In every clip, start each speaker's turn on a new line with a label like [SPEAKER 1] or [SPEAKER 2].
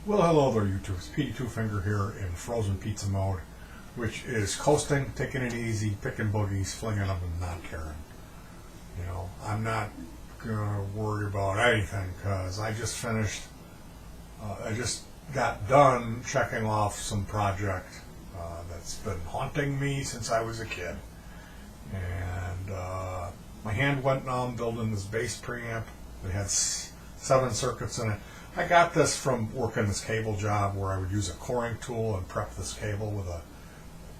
[SPEAKER 1] Well, hello there, YouTube. It's Petey Two Finger here in frozen pizza mode, which is coasting, taking it easy, picking boogies, flinging them, and not caring. You know, I'm not gonna worry about anything because I just finished. I just got done checking off some project that's been haunting me since I was a kid, and my hand went numb building this bass preamp. It had 7 circuits in it. I got this from working this cable job where I would use a coring tool and prep this cable with a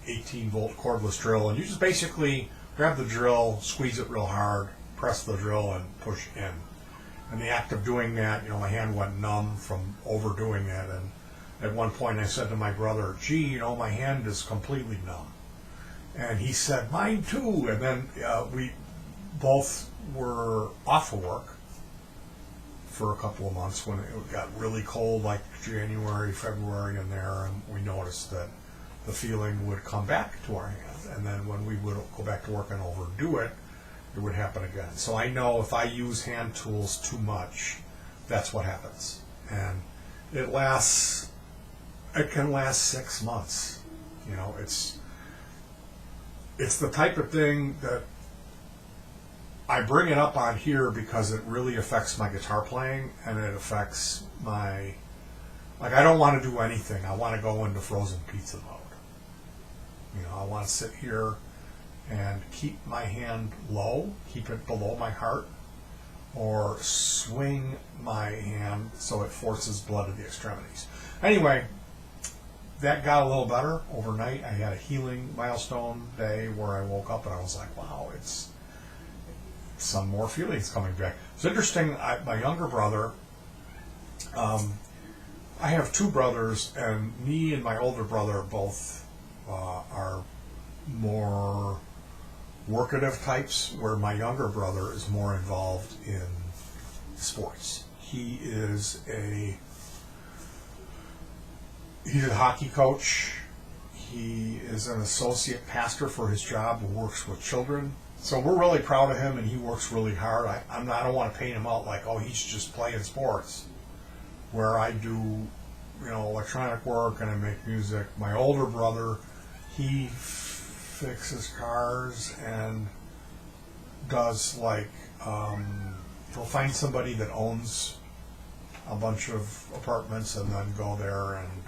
[SPEAKER 1] 18-volt cordless drill, and you just basically grab the drill, squeeze it real hard, press the drill, and push in. In the act of doing that, you know, my hand went numb from overdoing it, and at one point I said to my brother, "Gee, you know, my hand is completely numb," and he said, "Mine too." And then we both were off of work for a couple of months when it got really cold, like January, February in there, and we noticed that the feeling would come back to our hand, and then when we would go back to work and overdo it, it would happen again. So I know if I use hand tools too much, that's what happens, and it can last 6 months. You know, it's the type of thing that I bring it up on here because it really affects my guitar playing, and it affects my, like, I don't want to do anything. I want to go into frozen pizza mode. You know, I want to sit here and keep my hand low, keep it below my heart, or swing my hand so it forces blood to the extremities. Anyway, that got a little better overnight. I had a healing milestone day where I woke up and I was like, wow, it's some more feelings coming back. It's interesting. My younger brother, I have 2 brothers, and me and my older brother both are more workative types, where my younger brother is more involved in sports. He's a hockey coach. He is an associate pastor for his job and works with children. So we're really proud of him, and he works really hard. I don't want to paint him out like, oh, he's just playing sports, where I do, you know, electronic work and I make music. My older brother, he fixes cars and does, like, he'll find somebody that owns a bunch of apartments and then go there and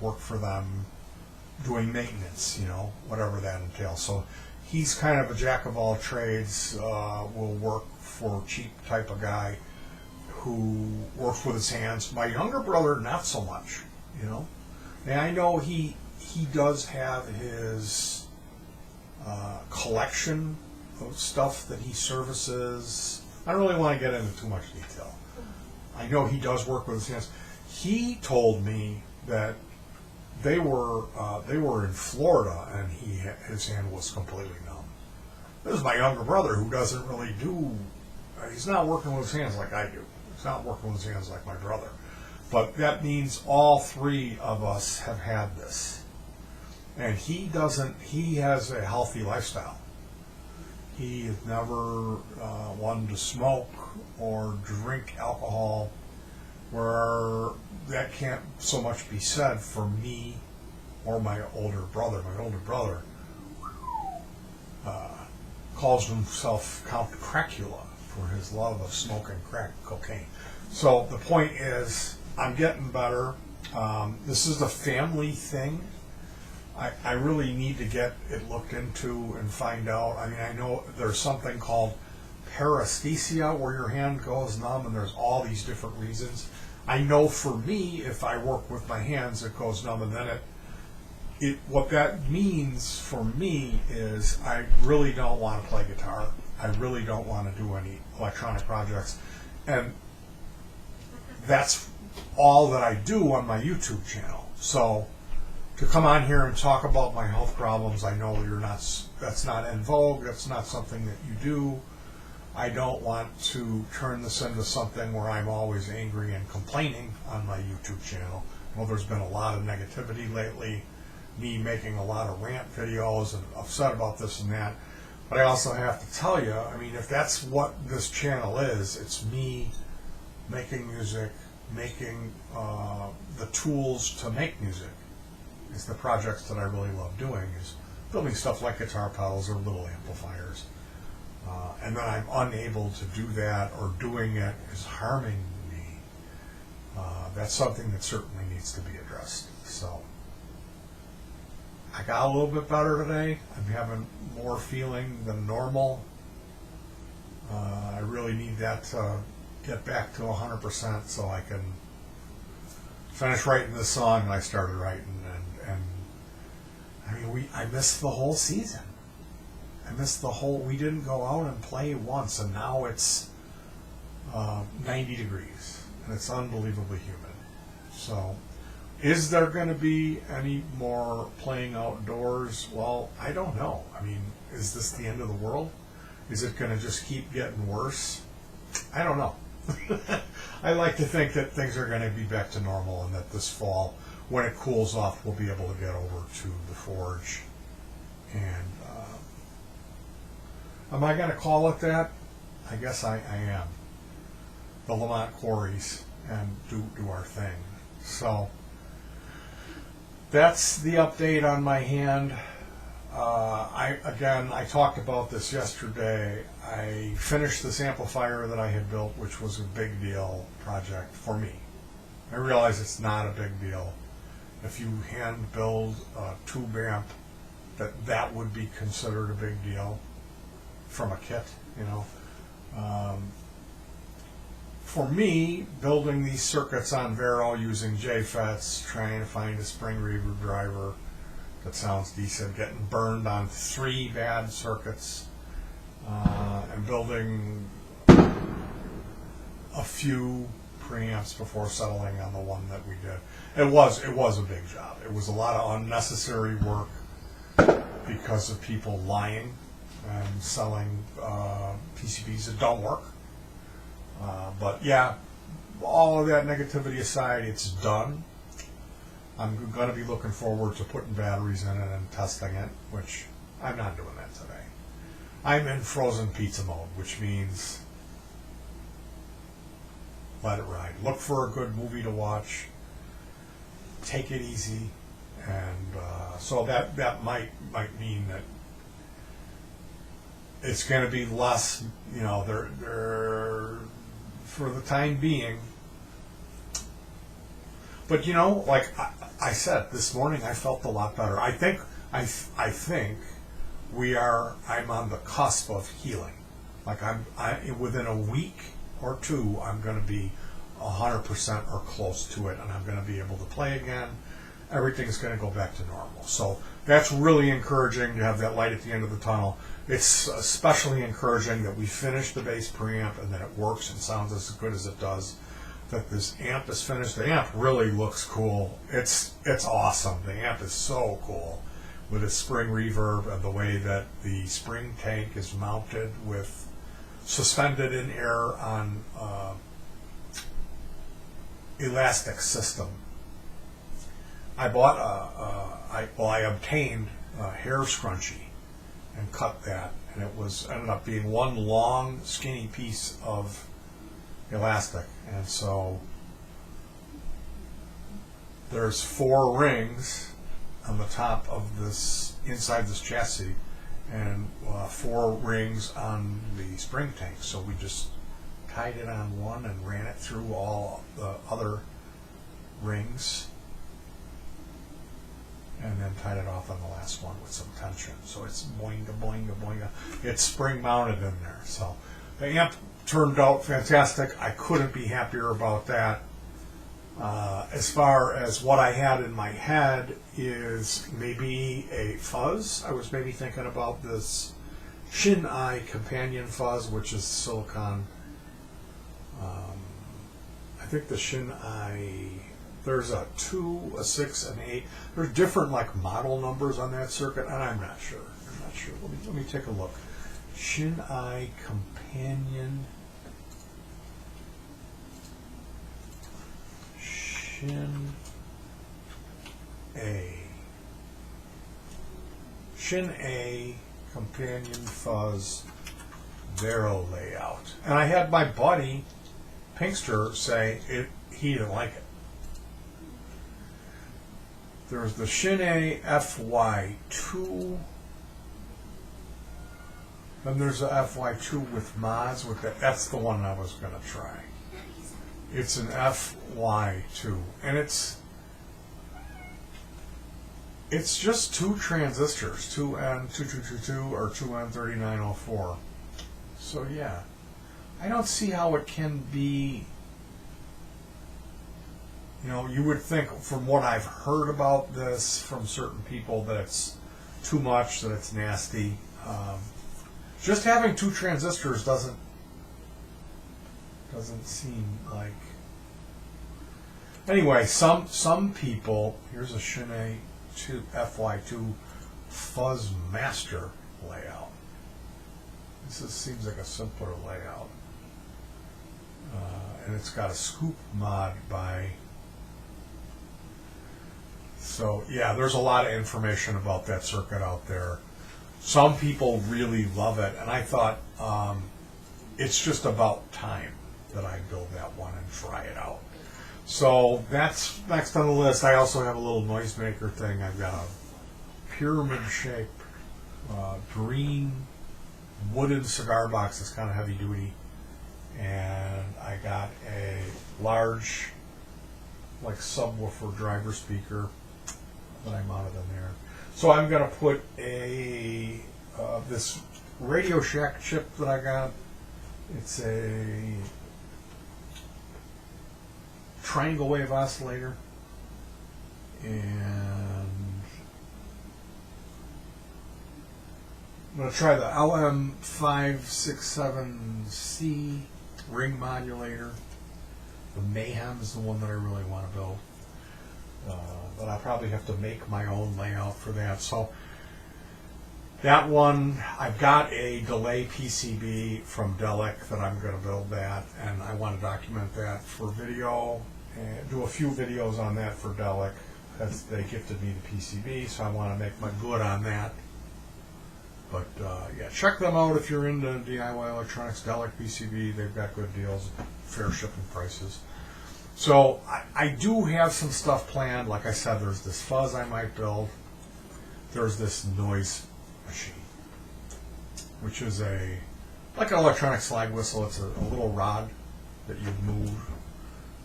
[SPEAKER 1] work for them doing maintenance, you know, whatever that entails. So he's kind of a jack of all trades, will work for cheap type of guy who works with his hands. My younger brother, not so much, you know. And I know he does have his collection of stuff that he services. I don't really want to get into too much detail. I know he does work with his hands. He told me that they were in Florida, and his hand was completely numb. This is my younger brother, who doesn't really do. He's not working with his hands like I do. He's not working with his hands like my brother. But that means all 3 of us have had this, and he doesn't. He has a healthy lifestyle. He has never wanted to smoke or drink alcohol, where that can't so much be said for me or my older brother. My older brother calls himself Count Cracula for his love of smoking crack cocaine. So the point is, I'm getting better. This is a family thing. I really need to get it looked into and find out. I mean, I know there's something called paresthesia, where your hand goes numb, and there's all these different reasons. I know for me, if I work with my hands, it goes numb, and then what that means for me is I really don't want to play guitar. I really don't want to do any electronic projects, and that's all that I do on my YouTube channel. So to come on here and talk about my health problems, I know that's not in vogue. That's not something that you do. I don't want to turn this into something where I'm always angry and complaining on my YouTube channel. Well, there's been a lot of negativity lately, me making a lot of rant videos and upset about this and that. But I also have to tell you, I mean, if that's what this channel is, it's me making music, making the tools to make music. Is the projects that I really love doing is building stuff like guitar pedals or little amplifiers. And then I'm unable to do that, or doing it is harming me. That's something that certainly needs to be addressed. So I got a little bit better today. I'm having more feeling than normal. I really need that to get back to 100% so I can finish writing this song that I started writing. And I mean, I missed the whole season. We didn't go out and play once, and now it's 90 degrees, and it's unbelievably humid. So, is there going to be any more playing outdoors? Well, I don't know. I mean, is this the end of the world? Is it going to just keep getting worse? I don't know. I like to think that things are going to be back to normal, and that this fall, when it cools off, we'll be able to get over to the forge. And am I going to call it that? I guess I am. The Lamont Quarries, and do our thing. So that's the update on my hand. I talked about this yesterday. I finished this amplifier that I had built, which was a big deal project for me. I realize it's not a big deal. If you hand build a tube amp, that would be considered a big deal from a kit, you know. For me, building these circuits on Vero using JFETs, trying to find a spring reverb driver that sounds decent, getting burned on 3 bad circuits, and building a few preamps before settling on the one that we did. It was a big job. It was a lot of unnecessary work because of people lying and selling PCBs that don't work. But yeah, all of that negativity aside, it's done. I'm going to be looking forward to putting batteries in it and testing it, which I'm not doing that today. I'm in frozen pizza mode, which means let it ride. Look for a good movie to watch. Take it easy, and so that might mean that it's going to be less. You know, they're for the time being. But you know, like I said this morning, I felt a lot better. I think I'm on the cusp of healing. Like within a week or two, I'm going to be 100% or close to it, and I'm going to be able to play again. Everything's going to go back to normal. So that's really encouraging to have that light at the end of the tunnel. It's especially encouraging that we finished the bass preamp and that it works and sounds as good as it does. That this amp is finished. The amp really looks cool. It's awesome. The amp is so cool with its spring reverb and the way that the spring tank is mounted with suspended in air on elastic system. I bought I obtained a hair scrunchie and cut that, and it ended up being one long skinny piece of elastic. And so there's 4 rings on the top of this, inside this chassis, and 4 rings on the spring tank. So we just tied it on one and ran it through all the other rings, and then tied it off on the last one with some tension. So it's boinga, boinga, boinga. It's spring mounted in there. So the amp turned out fantastic. I couldn't be happier about that. As far as what I had in my head is maybe a fuzz. I was maybe thinking about this Shin companion fuzz, which is silicon. I think the Shin there's a 2, a 6, an 8. There's different like model numbers on that circuit, and I'm not sure. Let me take a look. Shin companion. Shin A companion fuzz Vero layout. And I had my buddy Pinkster say he didn't like it. There's the Shin FY2. Then there's the FY2 with mods. That's the one I was going to try. It's an FY2, and it's just two transistors, 2N2222 or 2N3904. So yeah, I don't see how it can be. You know, you would think from what I've heard about this from certain people that it's too much, that it's nasty. Just having two transistors doesn't seem like. Anyway, some people. Here's a Shin FY2 fuzz master layout. Seems like a simpler layout, and it's got a scoop mod by. So yeah, there's a lot of information about that circuit out there. Some people really love it, and I thought it's just about time that I build that one and try it out. So that's next on the list. I also have a little noisemaker thing. I've got a pyramid-shaped green wooden cigar box that's kind of heavy duty, and I got a large like subwoofer driver speaker that I mounted in there. So I'm going to put a this Radio Shack chip that I got. It's a triangle wave oscillator, and I'm going to try the LM567C ring modulator. The Mayhem is the one that I really want to build. But I'll probably have to make my own layout for that. So that one, I've got a delay PCB from Delic that I'm going to build that, and I want to document that for video and do a few videos on that for Delic. They gifted me the PCB, so I want to make my good on that. But yeah, check them out if you're into DIY electronics. Delic PCB, they've got good deals, fair shipping prices. So I do have some stuff planned. Like I said, there's this fuzz I might build. There's this noise machine, which is like an electronic slide whistle. It's a little rod that you move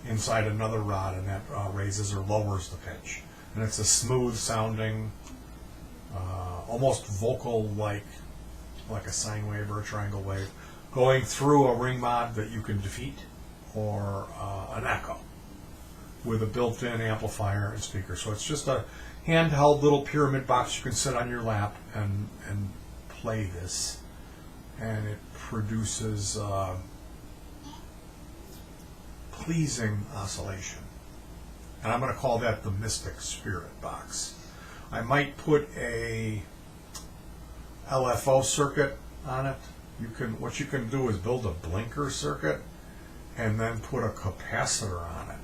[SPEAKER 1] inside another rod, and that raises or lowers the pitch. And it's a smooth sounding, almost vocal like a sine wave or a triangle wave, going through a ring mod that you can defeat, or an echo with a built-in amplifier and speaker. So it's just a handheld little pyramid box you can sit on your lap and play this, and it produces pleasing oscillation. And I'm going to call that the Mystic Spirit box. I might put a LFO circuit on it. What you can do is build a blinker circuit and then put a capacitor on it.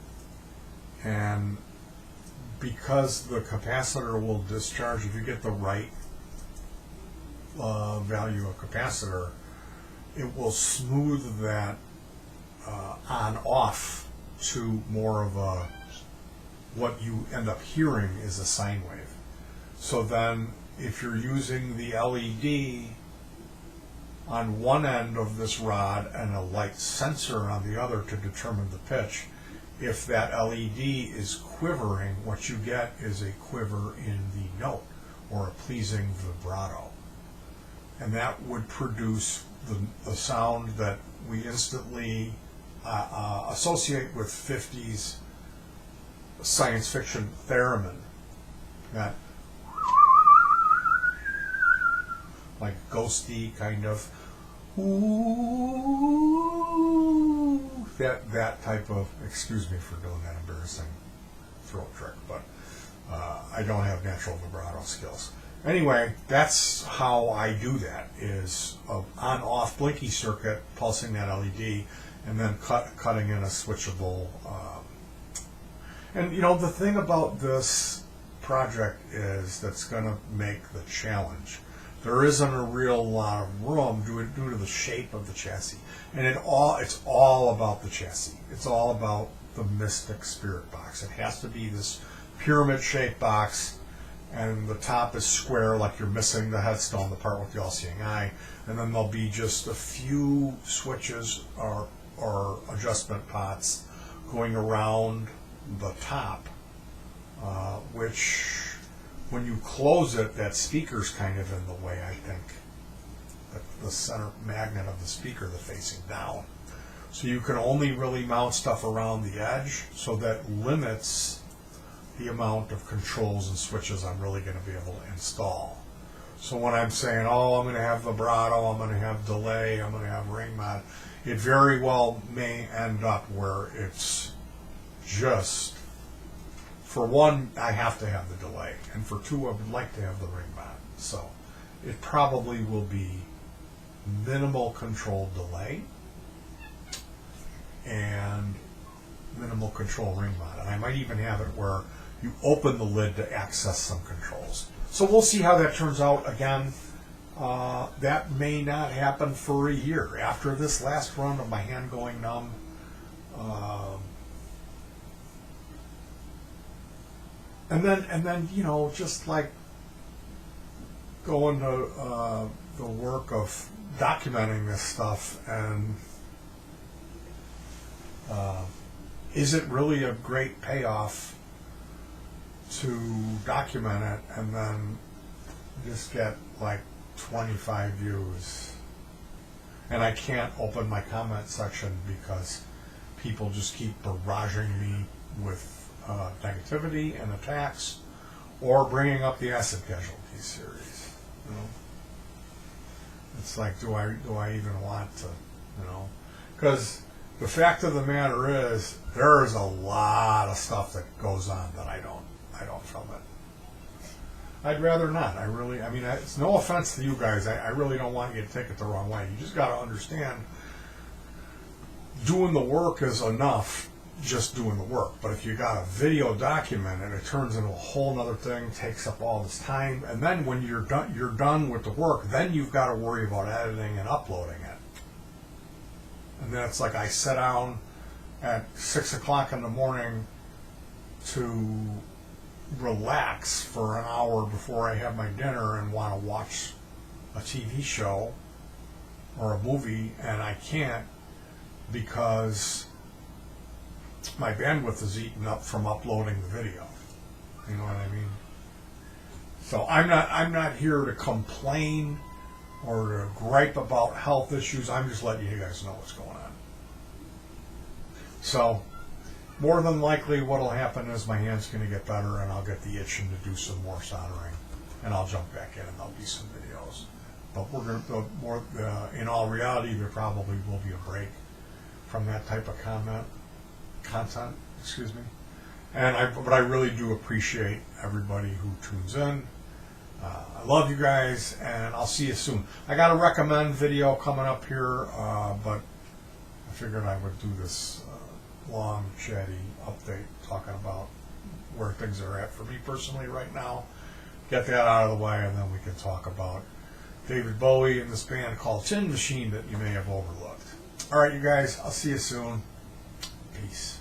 [SPEAKER 1] And because the capacitor will discharge, if you get the right value of capacitor, it will smooth that on-off to more of a, what you end up hearing is a sine wave. So then if you're using the LED on one end of this rod and a light sensor on the other to determine the pitch, if that LED is quivering, what you get is a quiver in the note, or a pleasing vibrato. And that would produce the sound that we instantly associate with 50s science fiction theremin. That like ghosty kind of ooh, that type of, excuse me for doing that embarrassing throat trick, but I don't have natural vibrato skills. Anyway, that's how I do that, is on-off blinky circuit, pulsing that LED, and then cutting in a switchable. And you know, the thing about this project is that's going to make the challenge. There isn't a real lot of room due to the shape of the chassis, and it's all about the chassis. It's all about the Mystic Spirit box. It has to be this pyramid-shaped box, and the top is square, like you're missing the headstone, the part with the all-seeing eye, and then there'll be just a few switches or adjustment pots going around the top, which when you close it, that speaker's kind of in the way, I think. The center magnet of the speaker, the facing down. So you can only really mount stuff around the edge, so that limits the amount of controls and switches I'm really going to be able to install. So when I'm saying, oh, I'm going to have vibrato, I'm going to have delay, I'm going to have ring mod, it very well may end up where it's just, for one, I have to have the delay, and for two, I would like to have the ring mod. So it probably will be minimal control delay and minimal control ring mod. And I might even have it where you open the lid to access some controls. So we'll see how that turns out. Again, that may not happen for a year. After this last run of my hand going numb, and then you know, just like going to the work of documenting this stuff, and is it really a great payoff to document it and then just get like 25 views, and I can't open my comment section because people just keep barraging me with negativity and attacks, or bringing up the acid casualties series. You know, it's like, do I even want to? You know, because the fact of the matter is, there is a lot of stuff that goes on that I don't film it. I'd rather not. I mean, it's no offense to you guys. I really don't want you to take it the wrong way. You just got to understand, doing the work is enough, just doing the work. But if you got a video document and it turns into a whole other thing, takes up all this time, and then when you're done with the work, then you've got to worry about editing and uploading it. And then it's like I sit down at 6 o'clock in the morning to relax for an hour before I have my dinner and want to watch a TV show or a movie, and I can't because my bandwidth is eaten up from uploading the video. You know what I mean? So I'm not here to complain or to gripe about health issues. I'm just letting you guys know what's going on. So more than likely what'll happen is my hand's going to get better, and I'll get the itching to do some more soldering, and I'll jump back in and there'll be some videos. But we're going to, in all reality, there probably will be a break from that type of content, excuse me. But I really do appreciate everybody who tunes in. I love you guys, and I'll see you soon. I got a recommend video coming up here, but I figured I would do this long, chatty update talking about where things are at for me personally right now. Get that out of the way, and then we can talk about David Bowie and this band called Tin Machine that you may have overlooked. All right, you guys, I'll see you soon. Peace.